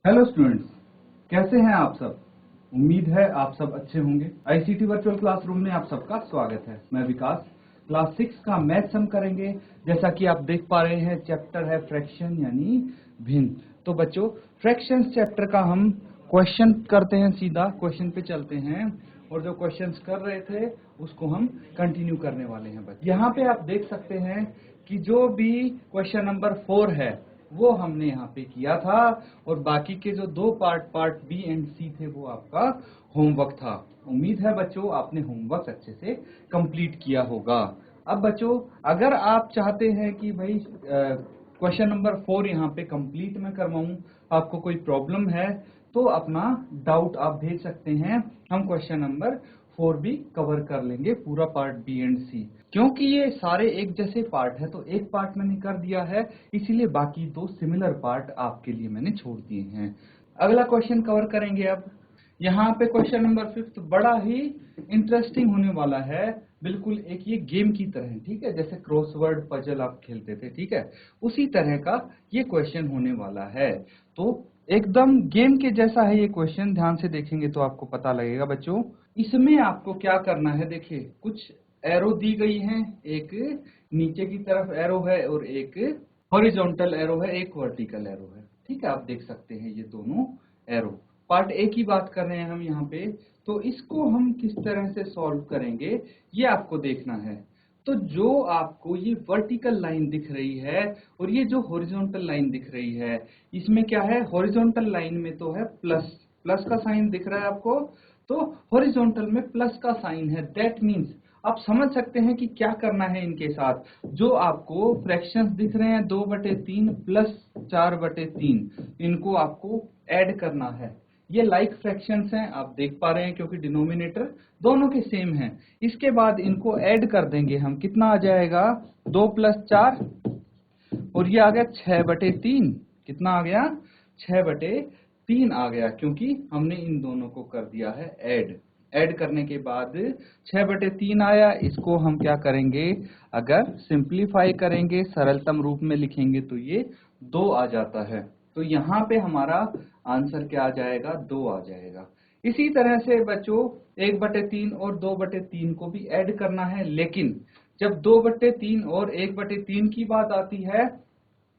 Hello students, कैसे हैं आप सब। उम्मीद है आप सब अच्छे होंगे। आईसीटी वर्चुअल क्लासरूम में आप सबका स्वागत है। मैं विकास। क्लास 6 का मैथ्स हम करेंगे। जैसा कि आप देख पा रहे हैं, चैप्टर है फ्रैक्शन यानी भिन्न। तो बच्चों, फ्रैक्शंस चैप्टर का हम क्वेश्चन करते हैं, सीधा क्वेश्चन पे चलते हैं और जो क्वेश्चंस कर रहे थे उसको हम कंटिन्यू करने वाले हैं। बच्चों, यहाँ पे आप देख सकते हैं कि जो भी क्वेश्चन नंबर 4 है वो हमने यहाँ पे किया था और बाकी के जो दो पार्ट बी एंड सी थे वो आपका होमवर्क था। उम्मीद है बच्चों आपने होमवर्क अच्छे से कंप्लीट किया होगा। अब बच्चों, अगर आप चाहते हैं कि भाई क्वेश्चन नंबर 4 यहाँ पे कंप्लीट मैं करवाऊं, आपको कोई प्रॉब्लम है तो अपना डाउट आप भेज सकते हैं। हम क्वेश्चन नंबर 4 भी कवर कर लेंगे, पूरा पार्ट बी एंड सी। क्योंकि ये सारे एक जैसे पार्ट है तो एक पार्ट मैंने कर दिया है, इसीलिए बाकी दो सिमिलर पार्ट आपके लिए मैंने छोड़ दिए हैं। अगला क्वेश्चन कवर करेंगे। अब यहाँ पे क्वेश्चन नंबर 5 बड़ा ही इंटरेस्टिंग होने वाला है। बिल्कुल एक ये गेम की तरह है, ठीक है, जैसे क्रॉसवर्ड पजल आप खेलते थे, ठीक है, उसी तरह का ये क्वेश्चन होने वाला है। तो एकदम गेम के जैसा है ये क्वेश्चन, ध्यान से देखेंगे तो आपको पता लगेगा। बच्चों, इसमें आपको क्या करना है, देखिए कुछ एरो दी गई हैं, एक नीचे की तरफ एरो है और एक हॉरिजॉन्टल एरो है, एक वर्टिकल एरो है, ठीक है। आप देख सकते हैं ये दोनों एरो। पार्ट ए की बात कर रहे हैं हम यहाँ पे, तो इसको हम किस तरह से सॉल्व करेंगे ये आपको देखना है। तो जो आपको ये वर्टिकल लाइन दिख रही है और ये जो हॉरिजॉन्टल लाइन दिख रही है, इसमें क्या है, हॉरिजॉन्टल लाइन में तो है प्लस, प्लस का साइन दिख रहा है आपको, तो हॉरिजॉन्टल में प्लस का साइन है। दैट मीन्स आप समझ सकते हैं कि क्या करना है इनके साथ। जो आपको फ्रैक्शंस दिख रहे हैं 2/3 प्लस 4/3, इनको आपको ऐड करना है। ये लाइक फ्रैक्शंस हैं, आप देख पा रहे हैं, क्योंकि डिनोमिनेटर दोनों के सेम हैं। इसके बाद इनको ऐड कर देंगे हम, कितना आ जाएगा, 2 + 4 और ये आ गया 6/3। कितना आ गया, 6/3 आ गया, क्योंकि हमने इन दोनों को कर दिया है ऐड करने के बाद 6/3 आया। इसको हम क्या करेंगे, अगर सिंप्लीफाई करेंगे, सरलतम रूप में लिखेंगे तो ये 2 आ जाता है। तो यहाँ पे हमारा आंसर क्या आ जाएगा, 2 आ जाएगा। इसी तरह से बच्चों 1/3 और 2/3 को भी ऐड करना है, लेकिन जब 2/3 और 1/3 की बात आती है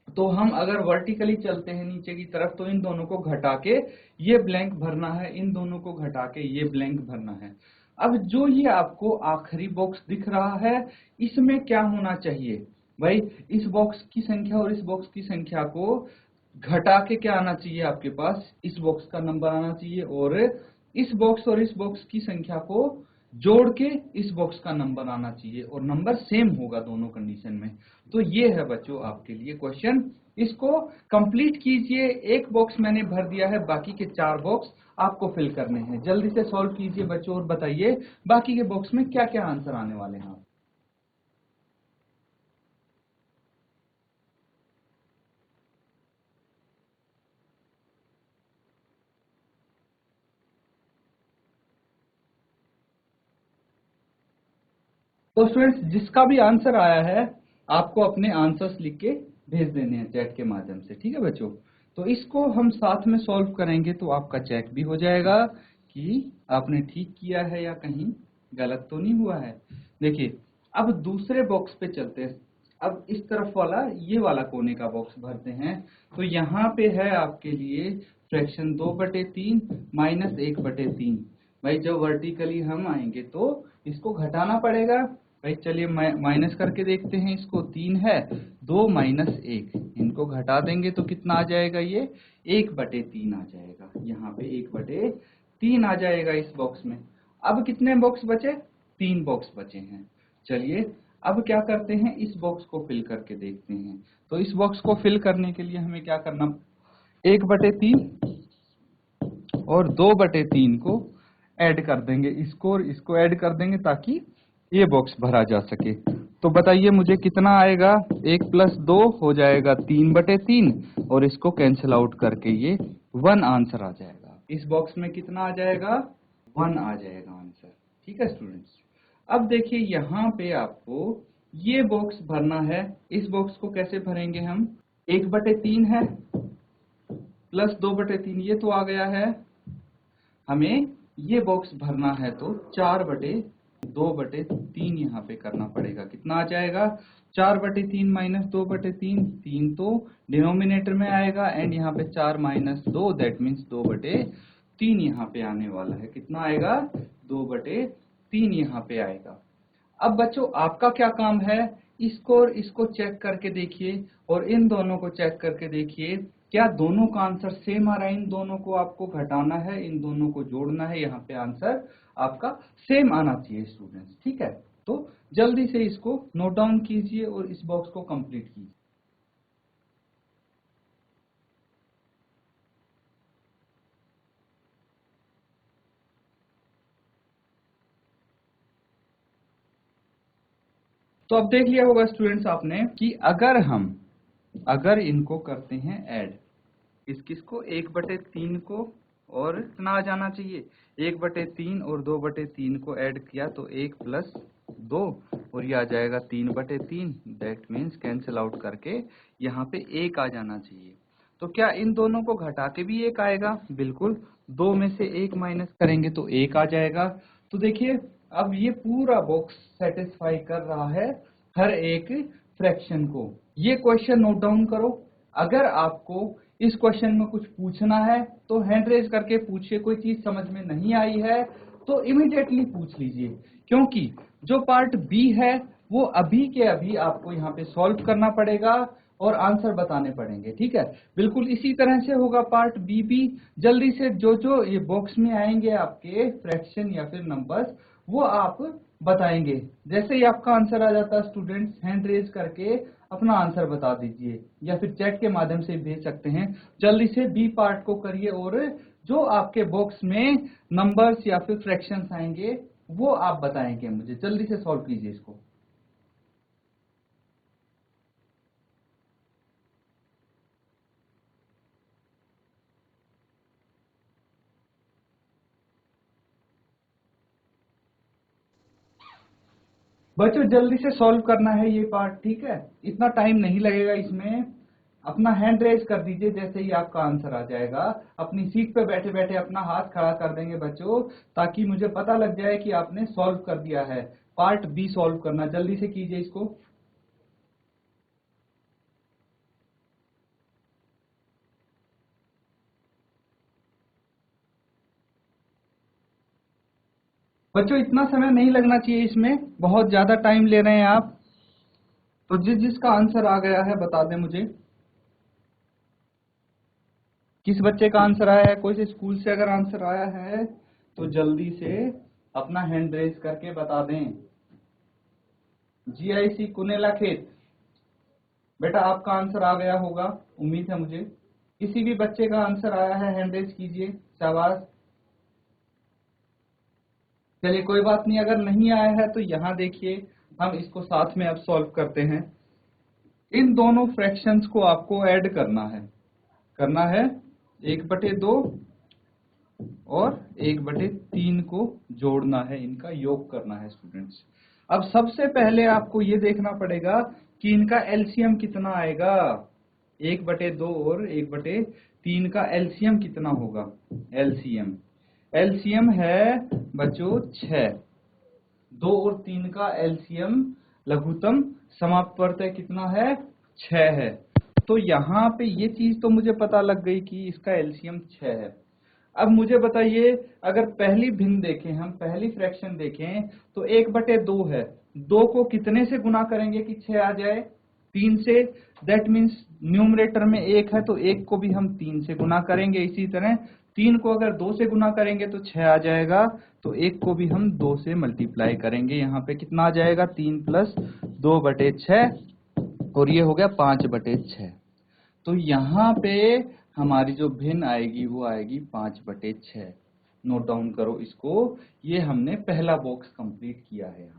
तो हम अगर वर्टिकली चलते हैं नीचे की तरफ तो इन दोनों को घटा के ये ब्लैंक भरना है, इन दोनों को घटा के ये ब्लैंक भरना है। अब जो ये आपको आखिरी बॉक्स दिख रहा है, इसमें क्या होना चाहिए भाई, इस बॉक्स की संख्या और इस बॉक्स की संख्या को घटा के क्या आना चाहिए आपके पास, इस बॉक्स का नंबर आना चाहिए, और इस बॉक्स और इस बॉक्स की संख्या को जोड़ के इस बॉक्स का नंबर आना चाहिए, और नंबर सेम होगा दोनों कंडीशन में। तो ये है बच्चों आपके लिए क्वेश्चन, इसको कंप्लीट कीजिए। एक बॉक्स मैंने भर दिया है, बाकी के 4 बॉक्स आपको फिल करने हैं। जल्दी से सॉल्व कीजिए बच्चों और बताइए बाकी के बॉक्स में क्या क्या आंसर आने वाले हैं। तो स्टूडेंट्स, जिसका भी आंसर आया है आपको अपने आंसर्स लिख के भेज देने हैं चैट के माध्यम से, ठीक है बच्चों। तो इसको हम साथ में सॉल्व करेंगे तो आपका चेक भी हो जाएगा कि आपने ठीक किया है या कहीं गलत तो नहीं हुआ है। देखिए, अब दूसरे बॉक्स पे चलते हैं। अब इस तरफ वाला, ये वाला कोने का बॉक्स भरते हैं। तो यहाँ पे है आपके लिए फ्रैक्शन 2/3 माइनस 1/3। भाई जब वर्टिकली हम आएंगे तो इसको घटाना पड़ेगा। भाई चलिए माइनस करके देखते हैं, इसको 3 है, 2 माइनस 1, इनको घटा देंगे तो कितना आ जाएगा, ये 1/3 आ जाएगा। यहाँ पे 1/3 आ जाएगा इस बॉक्स में। अब कितने बॉक्स बचे, 3 बॉक्स बचे हैं। चलिए अब क्या करते हैं, इस बॉक्स को फिल करके देखते हैं। तो इस बॉक्स को फिल करने के लिए हमें क्या करना, 1/3 और 2/3 को ऐड कर देंगे, इसको और इसको ऐड कर देंगे ताकि ये बॉक्स भरा जा सके। तो बताइए मुझे कितना आएगा, 1 + 2 हो जाएगा 3/3 और इसको कैंसिल आउट करके ये 1 आंसर आ जाएगा। इस बॉक्स में कितना आ जाएगा, 1 आ जाएगा आंसर, ठीक है स्टूडेंट्स। अब देखिए यहाँ पे आपको ये बॉक्स भरना है। इस बॉक्स को कैसे भरेंगे हम, 1/3 है, प्लस 2/3 ये तो आ गया है। हमें ये बॉक्स भरना है तो 4/2/3 यहाँ पे करना पड़ेगा। कितना आ जाएगा? 4/3 माइनस 2/3, 3 तो डिनोमिनेटर में आएगा एंड यहाँ पे 4 माइनस 2 दैट मीन्स 2/3 यहाँ पे आने वाला है। कितना आएगा? 2/3 यहाँ पे आएगा। अब बच्चों आपका क्या काम है, इसको और इसको चेक करके देखिए और इन दोनों को चेक करके देखिए क्या दोनों का आंसर सेम आ रहा है। इन दोनों को आपको घटाना है, इन दोनों को जोड़ना है, यहाँ पे आंसर आपका सेम आना चाहिए स्टूडेंट्स। ठीक है, तो जल्दी से इसको नोट डाउन कीजिए और इस बॉक्स को कंप्लीट कीजिए। तो अब देख लिया होगा स्टूडेंट्स आपने कि अगर इनको करते हैं ऐड, किसको 1/3 को, और इतना आ जाना चाहिए 1/3 और 2/3 को ऐड किया तो 1 प्लस 2 और ये आ जाएगा 3/3। दैट मीन्स कैंसिल आउट करके यहाँ पे 1 आ जाना चाहिए। तो क्या इन दोनों को घटा के भी 1 आएगा? बिल्कुल, 2 में से 1 माइनस करेंगे तो 1 आ जाएगा। तो देखिए अब ये पूरा बॉक्स सेटिस्फाई कर रहा है हर एक फ्रैक्शन को। ये क्वेश्चन नोट डाउन करो। अगर आपको इस क्वेश्चन में कुछ पूछना है तो हैंड रेज करके पूछिए। कोई चीज समझ में नहीं आई है तो इमीडिएटली पूछ लीजिए, क्योंकि जो पार्ट बी है वो अभी के अभी आपको यहाँ पे सॉल्व करना पड़ेगा और आंसर बताने पड़ेंगे। ठीक है, बिल्कुल इसी तरह से होगा पार्ट बी भी। जल्दी से जो जो ये बॉक्स में आएंगे आपके फ्रैक्शन या फिर नंबर्स, वो आप बताएंगे। जैसे ही आपका आंसर आ जाता है स्टूडेंट्स, हैंड रेज करके अपना आंसर बता दीजिए या फिर चैट के माध्यम से भेज सकते हैं। जल्दी से बी पार्ट को करिए और जो आपके बॉक्स में नंबर्स या फिर फ्रैक्शंस आएंगे वो आप बताएंगे मुझे। जल्दी से सॉल्व कीजिए इसको। बच्चों जल्दी से सॉल्व करना है ये पार्ट। ठीक है, इतना टाइम नहीं लगेगा इसमें। अपना हैंड रेज कर दीजिए जैसे ही आपका आंसर आ जाएगा। अपनी सीट पे बैठे बैठे अपना हाथ खड़ा कर देंगे बच्चों, ताकि मुझे पता लग जाए कि आपने सॉल्व कर दिया है। पार्ट बी सॉल्व करना, जल्दी से कीजिए इसको। बच्चों इतना समय नहीं लगना चाहिए इसमें, बहुत ज्यादा टाइम ले रहे हैं आप। तो जिसका आंसर आ गया है बता दें मुझे। किस बच्चे का आंसर आया है? कोई से स्कूल से अगर आंसर आया है तो जल्दी से अपना हैंड रेज करके बता दें। GIC कुनेला खेत, बेटा आपका आंसर आ गया होगा, उम्मीद है मुझे। किसी भी बच्चे का आंसर आया है हैंड रेज कीजिए, शाबाश। चलिए कोई बात नहीं, अगर नहीं आया है तो यहाँ देखिए हम इसको साथ में अब सॉल्व करते हैं। इन दोनों फ्रैक्शंस को आपको ऐड करना है 1/2 और 1/3 को जोड़ना है, इनका योग करना है स्टूडेंट्स। अब सबसे पहले आपको ये देखना पड़ेगा कि इनका एलसीएम कितना आएगा। 1/2 और 1/3 का एलसीएम कितना होगा? एलसीएम है बच्चों 6। 2 और 3 का एलसीएम लघुत्तम समापवर्तय कितना है? 6 है। तो यहाँ पे ये चीज तो मुझे पता लग गई कि इसका एलसीएम 6 है। अब मुझे बताइए, अगर पहली भिन्न देखें, हम पहली फ्रैक्शन देखें तो 1/2 है। 2 को कितने से गुना करेंगे कि 6 आ जाए? 3 से। दैट मीन्स न्यूमरेटर में 1 है तो 1 को भी हम 3 से गुना करेंगे। इसी तरह 3 को अगर 2 से गुना करेंगे तो 6 आ जाएगा, तो 1 को भी हम 2 से मल्टीप्लाई करेंगे। यहाँ पे कितना आ जाएगा? 3 प्लस 2/6 और ये हो गया 5/6। तो यहाँ पे हमारी जो भिन्न आएगी वो आएगी 5/6। नोट डाउन करो इसको। ये हमने पहला बॉक्स कंप्लीट किया है यहाँ पे।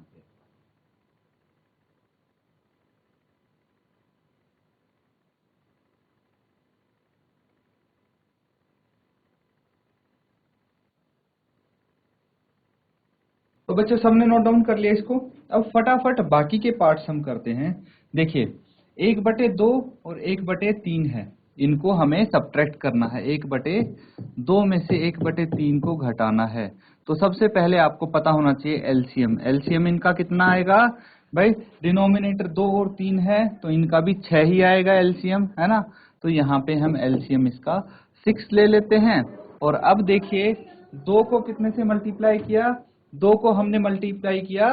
तो बच्चों सबने नोट डाउन कर लिया इसको। अब फटाफट बाकी के पार्ट्स हम करते हैं। देखिए 1/2 और 1/3 है। इनको हमें सब्ट्रैक्ट करना है। 1/2 में से 1/3 को घटाना है। तो सबसे पहले आपको पता होना चाहिए एलसीएम। एलसीएम इनका कितना आएगा भाई? डिनोमिनेटर 2 और 3 है तो इनका भी 6 ही आएगा एलसीएम, है ना। तो यहाँ पे हम एलसीएम इसका 6 ले लेते हैं। और अब देखिए 2 को कितने से मल्टीप्लाई किया? 2 को हमने मल्टीप्लाई किया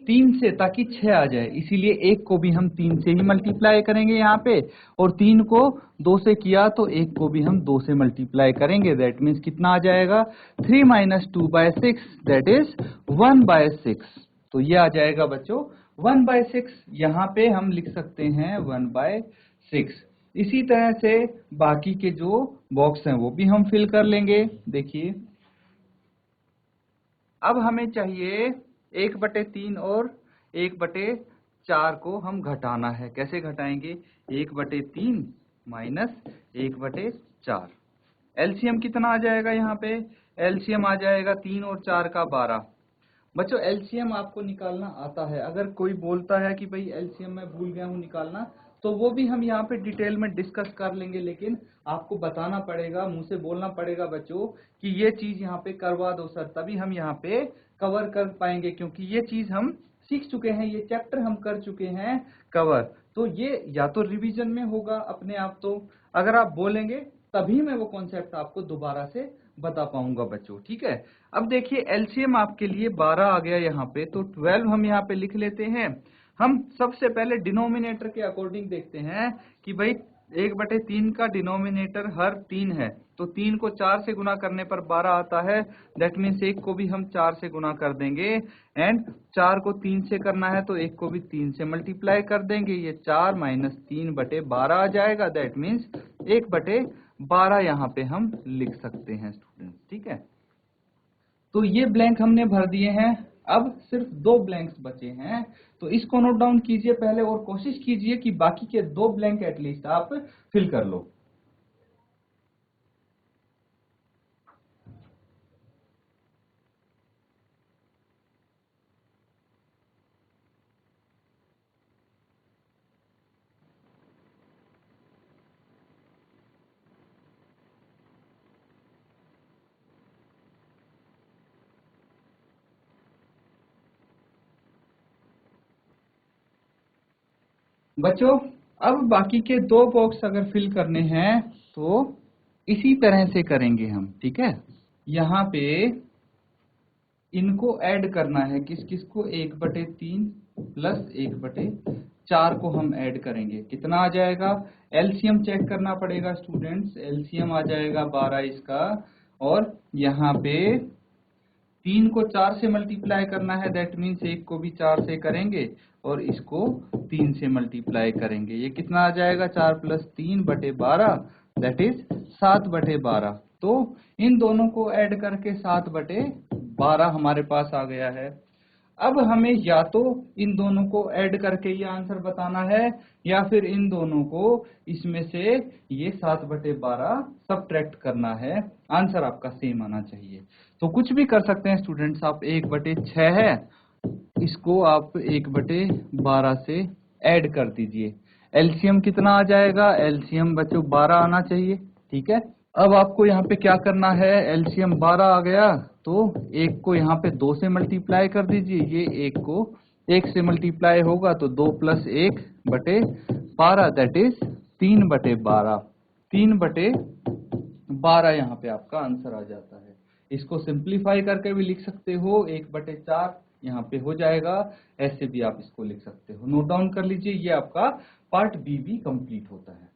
3 से, ताकि 6 आ जाए। इसीलिए 1 को भी हम 3 से ही मल्टीप्लाई करेंगे यहाँ पे, और 3 को 2 से किया तो 1 को भी हम 2 से मल्टीप्लाई करेंगे। दैट मीन्स कितना आ जाएगा? 3 - 2/6, दैट इज 1/6। तो ये आ जाएगा बच्चों 1/6। यहाँ पे हम लिख सकते हैं 1/6। इसी तरह से बाकी के जो बॉक्स हैं वो भी हम फिल कर लेंगे। देखिए अब हमें चाहिए 1/3 और 1/4 को हम घटाना है। कैसे घटाएंगे? 1/3 माइनस 1/4। एलसीएम कितना आ जाएगा यहाँ पे? एलसीएम आ जाएगा 3 और 4 का 12। बच्चों एलसीएम आपको निकालना आता है। अगर कोई बोलता है कि भाई एलसीएम मैं भूल गया हूँ निकालना, तो वो भी हम यहाँ पे डिटेल में डिस्कस कर लेंगे, लेकिन आपको बताना पड़ेगा, मुंह से बोलना पड़ेगा बच्चों कि ये चीज यहाँ पे करवा दो सर, तभी हम यहाँ पे कवर कर पाएंगे, क्योंकि ये चीज हम सीख चुके हैं, ये चैप्टर हम कर चुके हैं कवर। तो ये या तो रिवीजन में होगा अपने आप, तो अगर आप बोलेंगे तभी मैं वो कॉन्सेप्ट आपको दोबारा से बता पाऊंगा बच्चों, ठीक है। अब देखिए एलसीएम आपके लिए 12 आ गया यहाँ पे, तो 12 हम यहाँ पे लिख लेते हैं। हम सबसे पहले डिनोमिनेटर के अकॉर्डिंग देखते हैं कि भाई 1/3 का डिनोमिनेटर हर 3 है, तो 3 को 4 से गुना करने पर 12 आता है। दैट मीन्स 1 को भी हम 4 से गुना कर देंगे, एंड 4 को 3 से करना है तो 1 को भी 3 से मल्टीप्लाई कर देंगे। ये 4 - 3/12 आ जाएगा। दैट मीन्स 1/12 यहाँ पे हम लिख सकते हैं स्टूडेंट्स, ठीक है। तो ये ब्लैंक हमने भर दिए हैं। अब सिर्फ 2 ब्लैंक्स बचे हैं, तो इसको नोट डाउन कीजिए पहले और कोशिश कीजिए कि बाकी के 2 ब्लैंक एटलीस्ट आप फिल कर लो। बच्चों अब बाकी के 2 बॉक्स अगर फिल करने हैं तो इसी तरह से करेंगे हम, ठीक है। यहाँ पे इनको ऐड करना है, किस किस को? 1/3 प्लस 1/4 को हम ऐड करेंगे। कितना आ जाएगा? एलसीएम चेक करना पड़ेगा स्टूडेंट्स। एलसीएम आ जाएगा 12 इसका, और यहाँ पे 3 को 4 से मल्टीप्लाई करना है। दैट मीन्स 1 को भी 4 से करेंगे और इसको 3 से मल्टीप्लाई करेंगे। ये कितना आ जाएगा? 4 + 3/12, दैट इज 7/12। तो इन दोनों को ऐड करके 7/12 हमारे पास आ गया है। अब हमें या तो इन दोनों को ऐड करके ये आंसर बताना है, या फिर इन दोनों को इसमें से ये 7/12 सब्ट्रैक्ट करना है। आंसर आपका सेम आना चाहिए। तो कुछ भी कर सकते हैं स्टूडेंट्स आप। 1/6 है, इसको आप 1/12 से ऐड कर दीजिए। एलसीएम कितना आ जाएगा? एलसीएम बच्चों 12 आना चाहिए, ठीक है। अब आपको यहाँ पे क्या करना है? एलसीएम 12 आ गया तो 1 को यहाँ पे 2 से मल्टीप्लाई कर दीजिए। ये 1 को 1 से मल्टीप्लाई होगा तो 2 + 1/12, दैट इज 3/12। 3/12 यहाँ पे आपका आंसर आ जाता है। इसको सिंप्लीफाई करके भी लिख सकते हो, 1/4 यहाँ पे हो जाएगा। ऐसे भी आप इसको लिख सकते हो। नोट डाउन कर लीजिए, ये आपका पार्ट बी भी कंप्लीट होता है।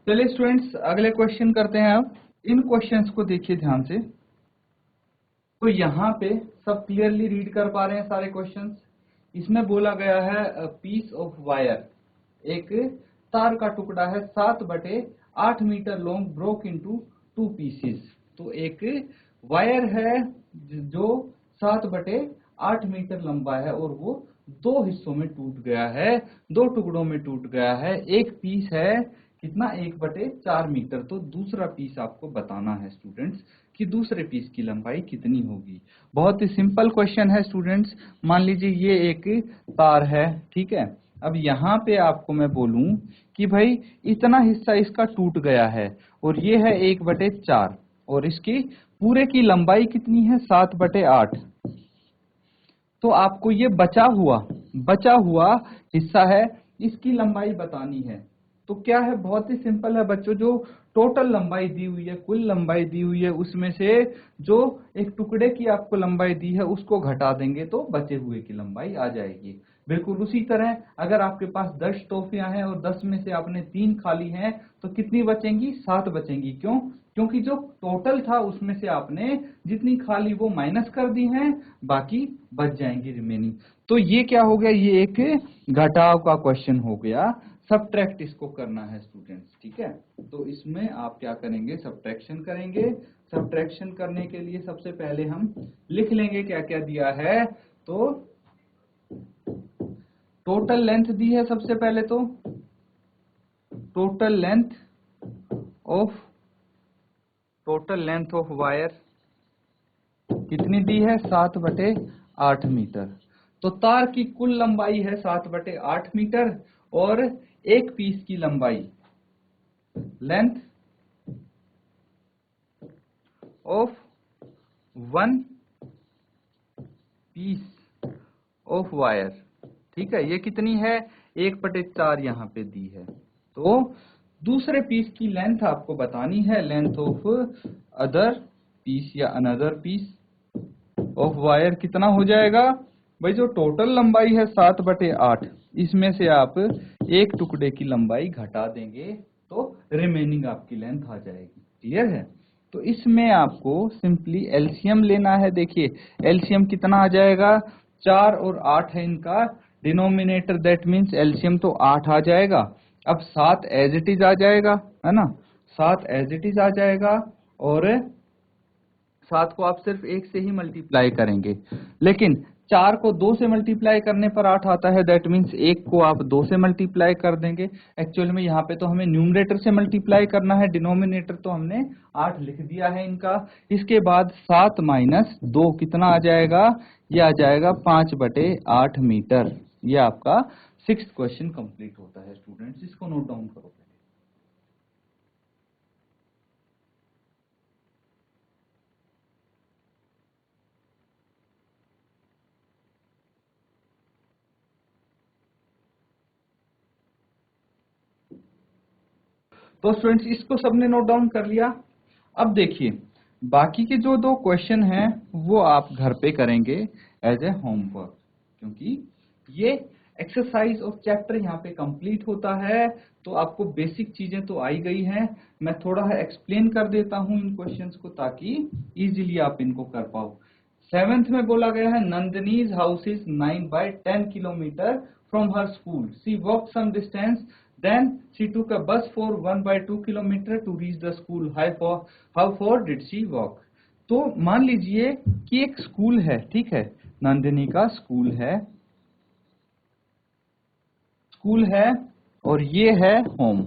चलिए स्टूडेंट्स अगले क्वेश्चन करते हैं। अब इन क्वेश्चंस को देखिए ध्यान से। तो यहाँ पे सब क्लियरली रीड कर पा रहे हैं सारे क्वेश्चंस। इसमें बोला गया है पीस ऑफ वायर, एक तार का टुकड़ा है 7/8 metre long, broke into 2 pieces. तो एक वायर है जो 7/8 मीटर लंबा है और वो 2 हिस्सों में टूट गया है, 2 टुकड़ों में टूट गया है। एक पीस है कितना 1/4 मीटर। तो दूसरा पीस आपको बताना है स्टूडेंट्स कि दूसरे पीस की लंबाई कितनी होगी। बहुत ही सिंपल क्वेश्चन है स्टूडेंट्स। मान लीजिए ये एक तार है, ठीक है। अब यहाँ पे आपको मैं बोलूं कि भाई इतना हिस्सा इसका टूट गया है और ये है 1/4 और इसकी पूरे की लंबाई कितनी है 7/8। तो आपको ये बचा हुआ हिस्सा है, इसकी लंबाई बतानी है। तो क्या है, बहुत ही सिंपल है बच्चों। जो टोटल लंबाई दी हुई है, कुल लंबाई दी हुई है, उसमें से जो एक टुकड़े की आपको लंबाई दी है उसको घटा देंगे तो बचे हुए की लंबाई आ जाएगी। बिल्कुल उसी तरह अगर आपके पास 10 टॉफियां हैं और 10 में से आपने 3 खाली हैं तो कितनी बचेंगी, 7 बचेंगी। क्यों? क्योंकि जो टोटल था उसमें से आपने जितनी खाली वो माइनस कर दी हैं, बाकी बच जाएंगी रिमेनिंग। तो ये क्या हो गया, ये एक घटाव का क्वेश्चन हो गया। सब्ट्रैक्ट इसको करना है स्टूडेंट्स, ठीक है। तो इसमें आप क्या करेंगे, सब्ट्रैक्शन करेंगे। सब्ट्रैक्शन करने के लिए सबसे पहले हम लिख लेंगे क्या क्या दिया है। तो टोटल लेंथ दी है सबसे पहले, तो टोटल लेंथ ऑफ वायर कितनी दी है, 7/8 मीटर। तो तार की कुल लंबाई है 7/8 मीटर और एक पीस की लंबाई, length of one piece of wire, ठीक है, ये कितनी है, 1/4 यहाँ पे दी है। तो दूसरे पीस की लेंथ आपको बतानी है, लेंथ ऑफ अदर पीस या अनदर पीस ऑफ वायर कितना हो जाएगा भाई। जो टोटल लंबाई है 7/8, इसमें से आप एक टुकड़े की लंबाई घटा देंगे तो रिमेनिंग आपकी लेंथ आ जाएगी। क्लियर है? तो इसमें आपको सिंपली एलसीएम लेना है। देखिए एलसीएम कितना आ जाएगा, 4 और 8 है इनका डिनोमिनेटर, दैट मीन्स एलसीएम तो 8 आ जाएगा। अब 7 एज इट इज आ जाएगा, है ना, 7 एज इट इज आ जाएगा और 7 को आप सिर्फ 1 से ही मल्टीप्लाई करेंगे, लेकिन 4 को 2 से मल्टीप्लाई करने पर 8 आता है, दैट मीन्स 1 को आप 2 से मल्टीप्लाई कर देंगे। एक्चुअल में यहाँ पे तो हमें न्यूमरेटर से मल्टीप्लाई करना है, डिनोमिनेटर तो हमने 8 लिख दिया है इनका। इसके बाद 7 माइनस 2 कितना आ जाएगा, ये आ जाएगा 5/8 मीटर। ये आपका 6th क्वेश्चन कंप्लीट होता है स्टूडेंट्स, इसको नोट डाउन करो। तो स्टूडेंट्स इसको सबने नोट डाउन कर लिया। अब देखिए बाकी के जो 2 क्वेश्चन हैं वो आप घर पे करेंगे एज ए होमवर्क, क्योंकि ये एक्सरसाइज और चैप्टर यहाँ पे कंप्लीट होता है। तो आपको बेसिक चीजें तो आई गई हैं, मैं थोड़ा एक्सप्लेन कर देता हूँ इन क्वेश्चंस को ताकि इजीली आप इनको कर पाओ। 7th में बोला गया है Nandini's house is 9/10 kilometre from her school, she walk some distance, then she took a bus for 1/2 kilometer to reach the school. How far did she walk? तो मान लीजिए कि एक स्कूल है, ठीक है, नंदिनी का स्कूल है और ये है होम,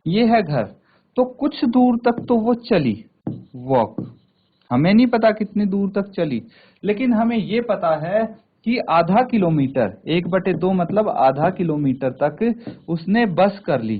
ये है घर। तो कुछ दूर तक तो वो चली, वॉक, हमें नहीं पता कितनी दूर तक चली, लेकिन हमें ये पता है कि आधा किलोमीटर, 1/2 मतलब आधा किलोमीटर तक उसने बस कर ली।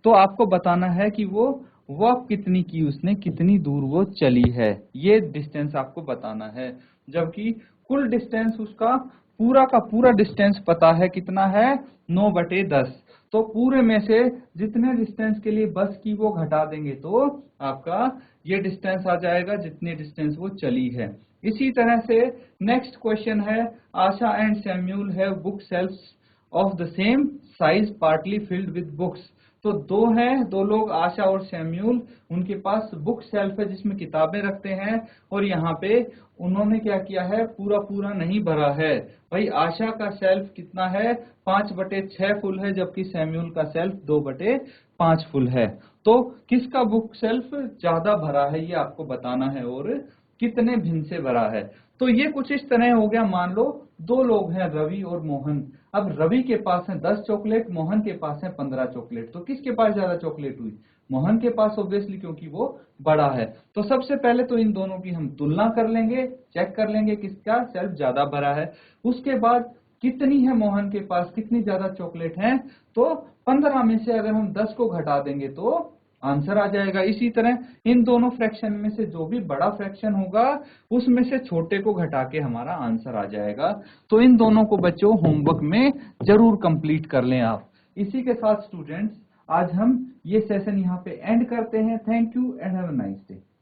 तो आपको बताना है कि वो वॉक कितनी की उसने, कितनी दूर वो चली है, ये डिस्टेंस आपको बताना है। जबकि कुल डिस्टेंस उसका पूरा का पूरा डिस्टेंस पता है, कितना है, 9/10। तो पूरे में से जितने डिस्टेंस के लिए बस की वो घटा देंगे तो आपका ये डिस्टेंस आ जाएगा जितनी डिस्टेंस वो चली है। इसी तरह से नेक्स्ट क्वेश्चन है, Asha and Samuel have book shelfs of the same size partly filled with books. तो दो लोग, आशा और सैम्यूल, उनके पास बुक शेल्फ है जिसमें किताबें रखते हैं और यहाँ पे उन्होंने क्या किया है, पूरा नहीं भरा है। भाई आशा का शेल्फ कितना है, 5/6 फुल है, जबकि सैम्यूल का शेल्फ 2/5 फुल है। तो किसका बुक शेल्फ ज्यादा भरा है ये आपको बताना है और कितने भिन्न से भरा है। तो ये कुछ इस तरह हो गया, मान लो 2 लोग हैं रवि और मोहन। अब रवि के पास है 10 चॉकलेट, मोहन के पास है 15 चॉकलेट। तो किसके पास ज्यादा चॉकलेट हुई? मोहन के पास ऑब्वियसली, क्योंकि वो बड़ा है। तो सबसे पहले तो इन दोनों की हम तुलना कर लेंगे, चेक कर लेंगे किसका शेल्फ ज्यादा भरा है। उसके बाद कितनी है मोहन के पास, कितनी ज्यादा चॉकलेट है, तो 15 में से अगर हम 10 को घटा देंगे तो आंसर आ जाएगा। इसी तरह इन दोनों फ्रैक्शन में से जो भी बड़ा फ्रैक्शन होगा उसमें से छोटे को घटा के हमारा आंसर आ जाएगा। तो इन दोनों को बच्चों होमवर्क में जरूर कंप्लीट कर लें आप। इसी के साथ स्टूडेंट्स आज हम ये सेशन यहाँ पे एंड करते हैं। Thank you and have a nice day.